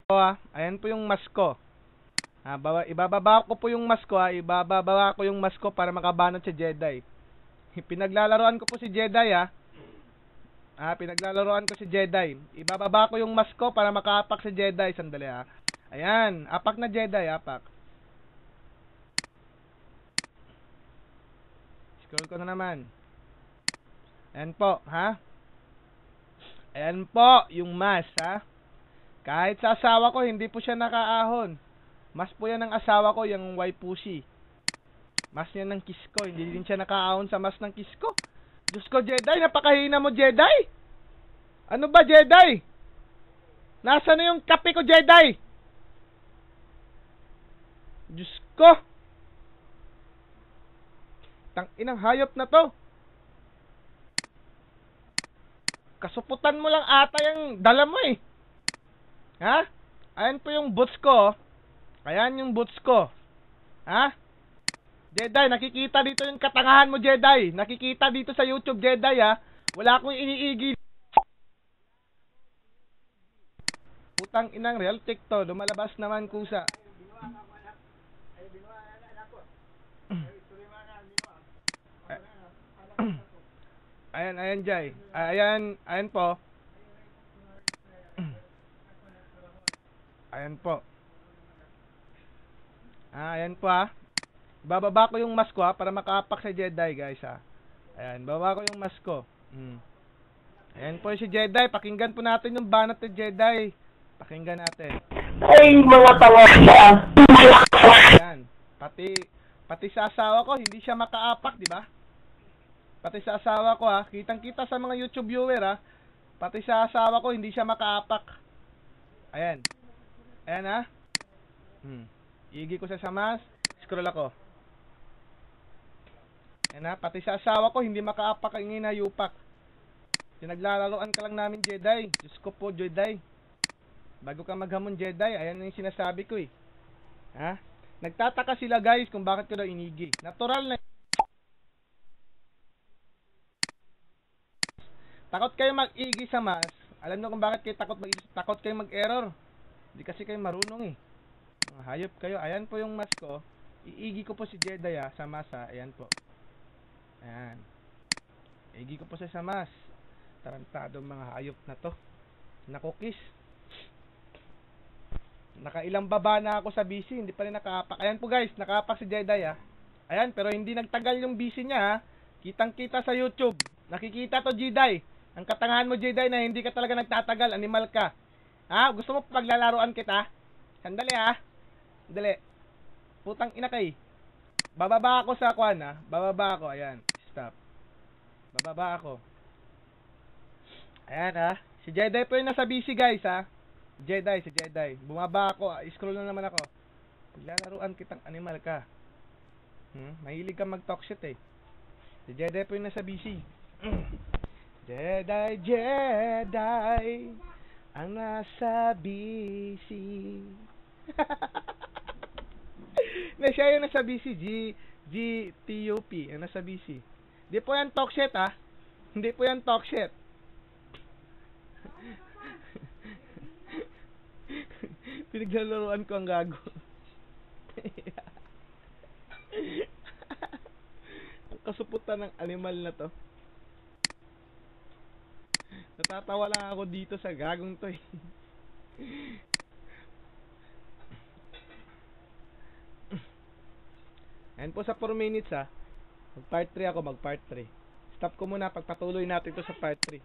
Ayan po yung mask ko. Ibababa ko po yung mask ko, ibababa ko yung mask ko para makabanat si Jedi. Pinaglalaroan ko po si Jedi, pinaglalaroan ko si Jedi. Ibababa ko yung mask ko para makaapak si Jedi. Sandali, Ayan, apak na Jedi, apak. Scroll ko na naman. Ayan po, Ayan po, yung mask, Kahit sa asawa ko, hindi po siya nakaahon. Mas po yan ng asawa ko, yung waifushi. Mas yan ng kiss ko, hindi din siya nakaahon sa mas ng kiss ko. Diyos ko, Jedi, napakahina mo, Jedi! Ano ba, Jedi? Nasaan na yung kape ko, Jedi? Diyos ko! Tang-inang hayop na to. Kasuputan mo lang ata yung dala mo eh. Ayan po yung boots ko. Ayan yung boots ko. Jedi, nakikita dito yung katangahan mo, Jedi. Nakikita dito sa YouTube, Jedi, Wala akong iniigil. Putang inang real TikTok. Lumalabas naman kusa. Ayan, Jai. Ayan po. Ayan po. Ayan po, Bababa ko yung mask ko, para makaapak sa Jedi, guys, Ayan, bababa ko yung mask ko. Ayan po si Jedi. Pakinggan po natin yung banat ni Jedi. Pakinggan natin. Ay, mga tanga. Ayan. Pati sa asawa ko, hindi siya makaapak, di ba? Pati sa asawa ko, kitang-kita sa mga YouTube viewer, pati sa asawa ko, hindi siya makaapak. Ayan. Ayan, Igi ko sa mas. Scroll ako. Ayan, pati sa asawa ko, hindi makaapak ang inayupak. Pinaglalaroan ka lang namin, Jedi. Diyos ko po, Jedi. Bago ka maghamon, Jedi, ayan yung sinasabi ko, Nagtataka sila, guys, kung bakit ko daw inigi. Natural na. Takot kayo mag-igi sa mas. Alam nyo kung bakit kayo takot kayo mag-error. Hindi kasi kayo marunong, Mga hayop kayo. Ayan po yung mas ko. Iigi ko po si Jedi, sa mas, Ayan po. Ayan. Iigi ko po sa mas. Tarantado mga hayop na to. Nakukis. Nakailang baba na ako sa BC. Hindi pa rin nakaapak. Ayan po, guys. Nakaapak si Jedi, Ayan, pero hindi nagtagal yung BC niya, Kitang-kita sa YouTube. Nakikita to, Jedi. Ang katangahan mo, Jedi, na hindi ka talaga nagtatagal. Animal ka. Gusto mo paglalaruan kita? Sandali, Sandali. Putang ina kay. Bababa ako sa kwan, Bababa ako. Ayan. Stop. Bababa ako. Ayan, Si Jedi po yung nasa BC, guys, Jedi, si Jedi. Bumaba ako. Scroll na naman ako. Paglalaruan kitang animal ka. Mahilig ka mag-talk shit, Si Jedi po yung nasa BC. Jedi, Jedi, ang nasa BC. Siya yung nasa BC, GTUP, ang nasa BC. Hindi po yan talk shit, Hindi po yan talk shit. Pinaglalaroan ko ang gago. Ang kasuputan ng animal na to. Natatawa lang ako dito sa gagong to, Ayan po sa 4 minutes, Mag part 3 ako, mag part 3. Stop ko muna, pagpatuloy natin to sa part 3.